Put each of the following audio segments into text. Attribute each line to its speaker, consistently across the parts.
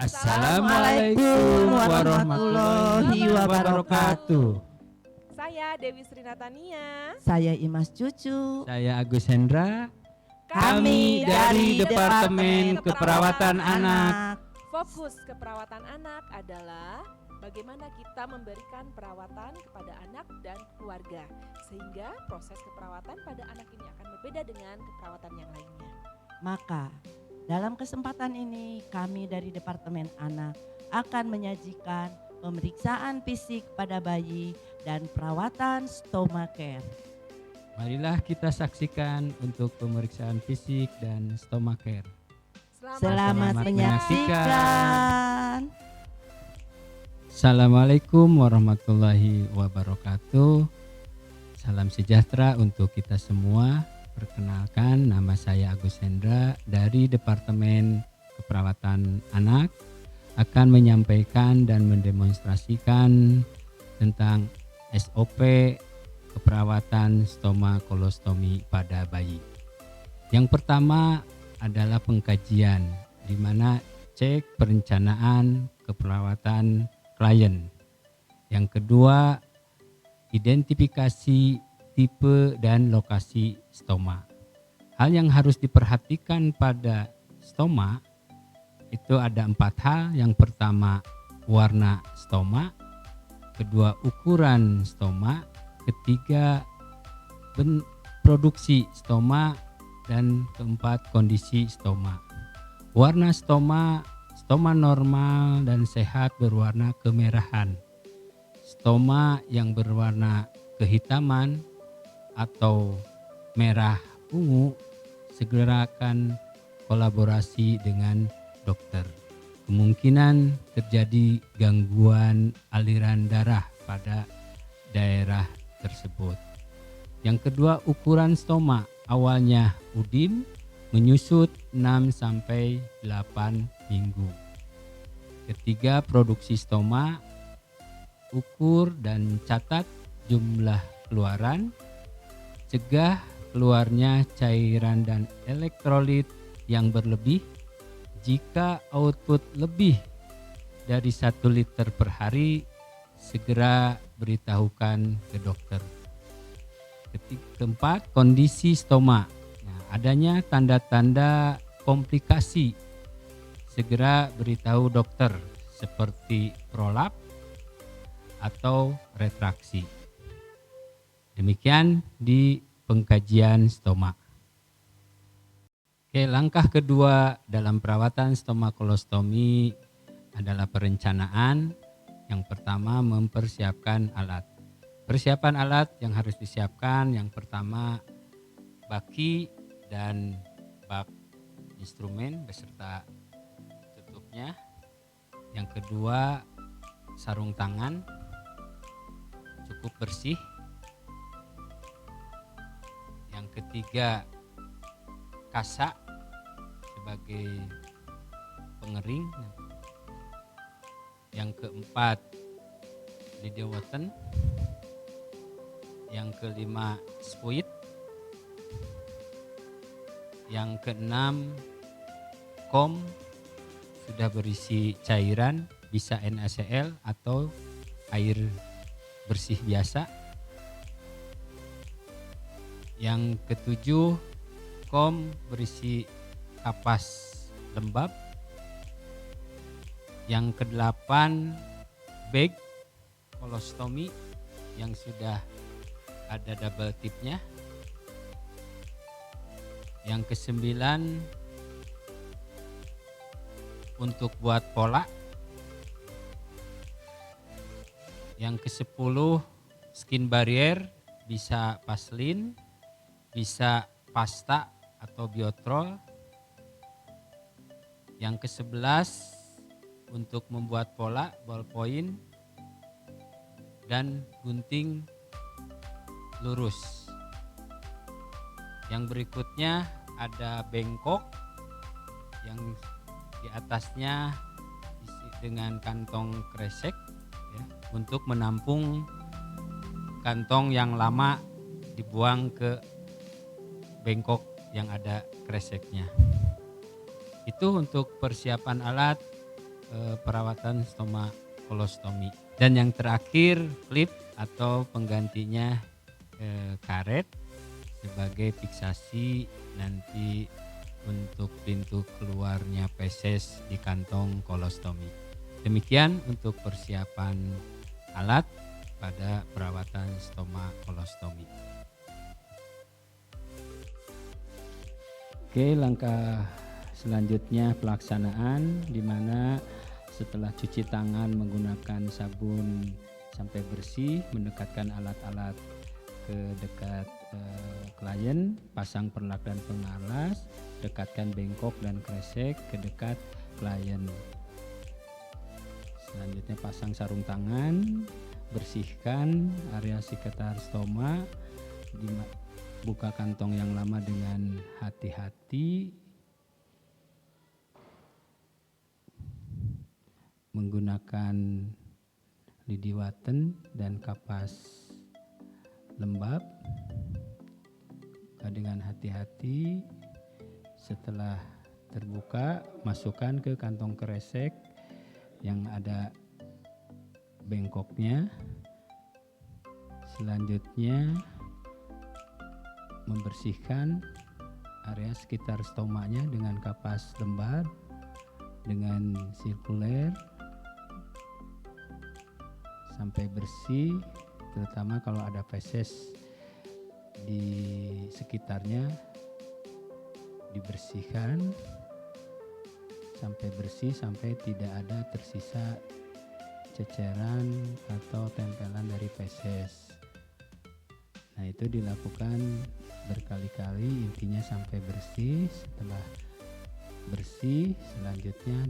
Speaker 1: Assalamualaikum warahmatullahi wabarakatuh.
Speaker 2: Saya Dewi Sri Natania.
Speaker 3: Saya Imas Cucu.
Speaker 1: Saya Agus Hendra.
Speaker 3: Kami dari
Speaker 1: Departemen Keperawatan Anak.
Speaker 2: Fokus keperawatan anak adalah bagaimana kita memberikan perawatan kepada anak dan keluarga, sehingga proses keperawatan pada anak ini akan berbeda dengan keperawatan yang lainnya.
Speaker 3: Maka dalam kesempatan ini kami dari Departemen Anak akan menyajikan pemeriksaan fisik pada bayi dan perawatan stomacare.
Speaker 1: Marilah kita saksikan untuk pemeriksaan fisik dan stomacare.
Speaker 3: Selamat menyaksikan.
Speaker 1: Assalamualaikum warahmatullahi wabarakatuh. Salam sejahtera untuk kita semua. Perkenalkan, nama saya Agus Hendra dari Departemen Keperawatan Anak akan menyampaikan dan mendemonstrasikan tentang SOP keperawatan stoma kolostomi pada bayi. Yang pertama adalah pengkajian, di mana cek perencanaan keperawatan klien. Yang kedua, identifikasi tipe dan lokasi stoma. Hal yang harus diperhatikan pada stoma itu ada 4 hal. Yang pertama, warna stoma. Kedua, ukuran stoma. Ketiga, produksi stoma. Dan keempat, kondisi stoma. Warna stoma normal dan sehat berwarna kemerahan. Stoma yang berwarna kehitaman atau merah ungu segerakan kolaborasi dengan dokter. Kemungkinan terjadi gangguan aliran darah pada daerah tersebut. Yang kedua, ukuran stoma awalnya udim menyusut 6-8 minggu. Ketiga, produksi stoma, ukur dan catat jumlah keluaran, cegah keluarnya cairan dan elektrolit yang berlebih. Jika output lebih dari 1 liter per hari, segera beritahukan ke dokter. Keempat, kondisi stoma. Nah, adanya tanda-tanda komplikasi, segera beritahu dokter seperti prolap atau retraksi. Demikian di pengkajian stoma. Oke, langkah kedua dalam perawatan stoma kolostomi adalah perencanaan. Yang pertama, mempersiapkan alat. Persiapan alat yang harus disiapkan, yang pertama baki dan bak instrumen beserta tutupnya. Yang kedua, sarung tangan cukup bersih. Yang ketiga, kasa sebagai pengering. Yang keempat, lidewaten. Yang kelima, spuit. Yang keenam, kom sudah berisi cairan, bisa NaCl atau air bersih biasa. Yang ketujuh, kom berisi kapas lembab. Yang kedelapan, bag kolostomi yang sudah ada double tipnya. Yang kesembilan, untuk buat pola. Yang kesepuluh, skin barrier, bisa paslin, bisa pasta atau biotrol. Yang ke-11 untuk membuat pola, ballpoint dan gunting lurus. Yang berikutnya ada bengkok yang di atasnya isi dengan kantong kresek ya, untuk menampung kantong yang lama dibuang ke bengkok yang ada kreseknya. Itu untuk persiapan alat perawatan stoma kolostomi. Dan yang terakhir klip atau penggantinya karet sebagai fiksasi nanti untuk pintu keluarnya feses di kantong kolostomi. Demikian untuk persiapan alat pada perawatan stoma kolostomi. Oke, langkah selanjutnya pelaksanaan, di mana setelah cuci tangan menggunakan sabun sampai bersih, mendekatkan alat-alat ke dekat klien, pasang perlak dan pengalas, dekatkan bengkok dan kresek ke dekat klien. Selanjutnya pasang sarung tangan, bersihkan area sekitar stoma, buka kantong yang lama dengan hati-hati, menggunakan lidi waten dan kapas lembab. Buka dengan hati-hati. Setelah terbuka, masukkan ke kantong kresek yang ada bengkoknya. Selanjutnya membersihkan area sekitar stomanya dengan kapas lembab dengan sirkuler sampai bersih, terutama kalau ada feses di sekitarnya dibersihkan sampai bersih, sampai tidak ada tersisa ceceran atau tempelan dari feses. Nah, itu dilakukan berkali-kali, intinya sampai bersih. Setelah bersih, selanjutnya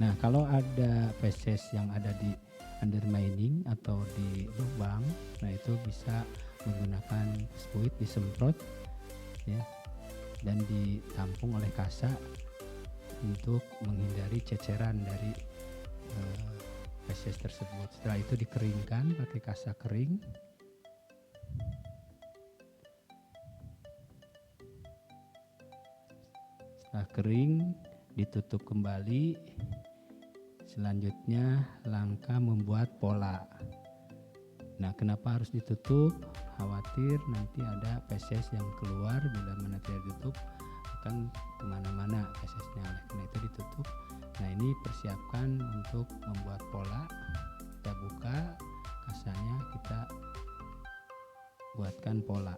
Speaker 1: Nah, kalau ada feses yang ada di undermining atau di lubang, nah itu bisa menggunakan spuit, disemprot ya, dan ditampung oleh kasa untuk menghindari ceceran dari feses tersebut. Setelah itu dikeringkan pakai kasa kering. Setelah kering, ditutup kembali. Selanjutnya langkah membuat pola. Nah, kenapa harus ditutup? Khawatir nanti ada feses yang keluar, bila mana tidak ditutup akan kemana-mana fesesnya. Oleh karena itu ditutup. Nah, ini persiapkan untuk membuat pola. Kita buka kasanya, kita buatkan pola.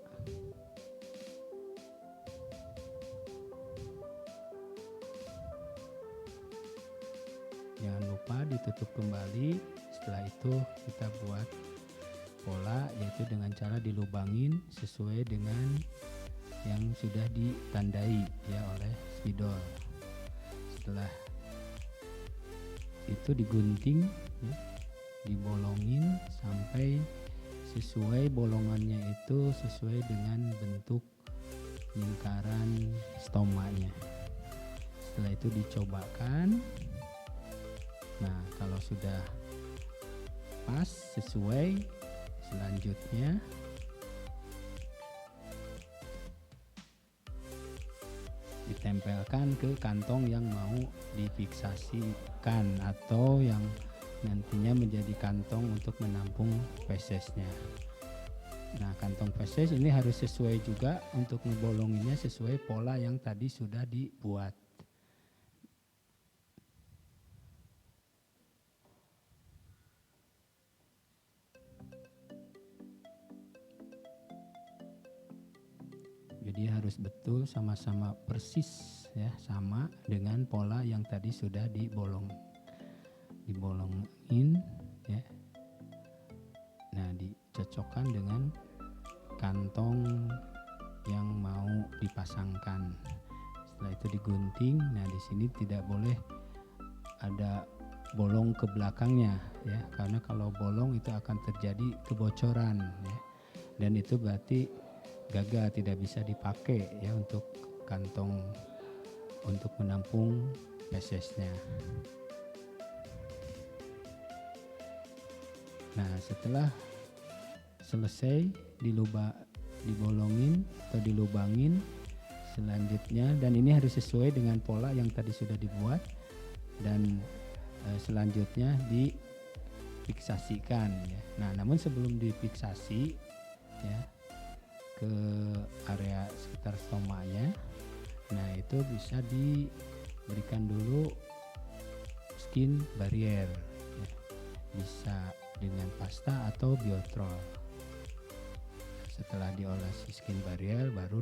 Speaker 1: Jangan lupa ditutup kembali. Setelah itu kita buat pola, yaitu dengan cara dilubangin sesuai dengan yang sudah ditandai ya oleh spidol. Setelah itu digunting ya, dibolongin sampai sesuai bolongannya itu sesuai dengan bentuk lingkaran stomanya. Setelah itu dicobakan. Nah, kalau sudah pas sesuai, selanjutnya ditempelkan ke kantong yang mau difiksasikan atau yang nantinya menjadi kantong untuk menampung fesesnya. Nah, kantong feses ini harus sesuai juga untuk ngebolonginnya sesuai pola yang tadi sudah dibuat. Jadi harus betul, sama-sama persis ya, sama dengan pola yang tadi sudah dibolongin ya. Nah, dicocokkan dengan kantong yang mau dipasangkan. Setelah itu digunting. Nah, di sini tidak boleh ada bolong ke belakangnya ya, karena kalau bolong itu akan terjadi kebocoran ya. Dan itu berarti gagal, tidak bisa dipakai ya untuk kantong untuk menampung fesesnya. Nah, setelah selesai dibolongin atau dilubangin, selanjutnya, dan ini harus sesuai dengan pola yang tadi sudah dibuat, dan selanjutnya difiksasikan ya. Nah, namun sebelum difiksasi ya ke area sekitar stomanya, nah itu bisa diberikan dulu skin barrier ya. Bisa dengan pasta atau biotrol. Setelah diolesi skin barrier baru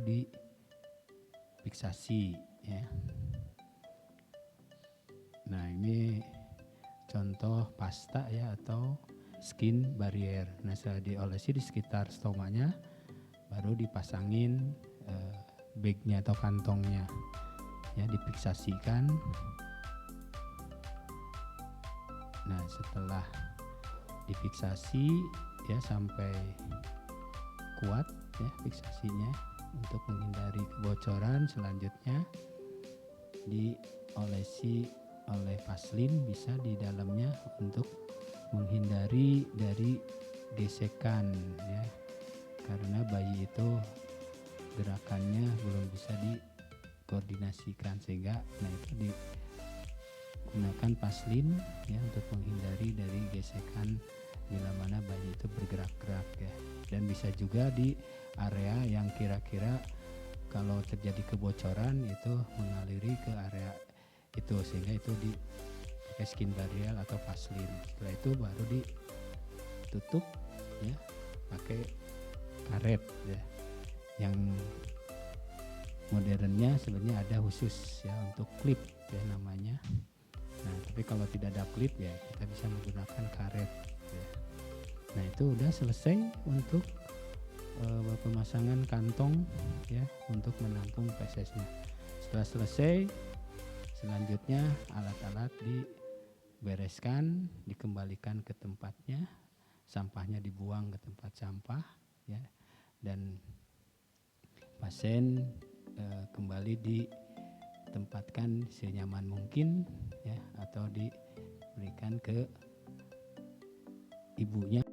Speaker 1: difiksasi ya. Nah, ini contoh pasta ya atau skin barrier. Nah, setelah diolesi di sekitar stomanya baru dipasangin bagnya atau kantongnya ya, difiksasikan. Nah, setelah difiksasi ya sampai kuat ya fiksasinya untuk menghindari kebocoran, selanjutnya diolesi oleh vaselin bisa di dalamnya untuk menghindari dari gesekan ya, karena bayi itu gerakannya belum bisa dikoordinasikan, sehingga nah itu digunakan vaselin ya untuk menghindari dari gesekan bila mana bayi itu bergerak-gerak ya. Dan bisa juga di area yang kira-kira kalau terjadi kebocoran itu mengaliri ke area itu, sehingga itu pakai skin barrier atau vaselin. Setelah itu baru ditutup ya pakai karet ya. Yang modernnya sebenarnya ada khusus ya untuk klip ya namanya. Nah, tapi kalau tidak ada klip ya kita bisa menggunakan karet ya. Nah, itu udah selesai untuk pemasangan kantong ya untuk menampung fesesnya. Setelah selesai, selanjutnya alat-alat dibereskan, dikembalikan ke tempatnya, sampahnya dibuang ke tempat sampah ya, dan pasien kembali ditempatkan senyaman mungkin ya, atau diberikan ke ibunya.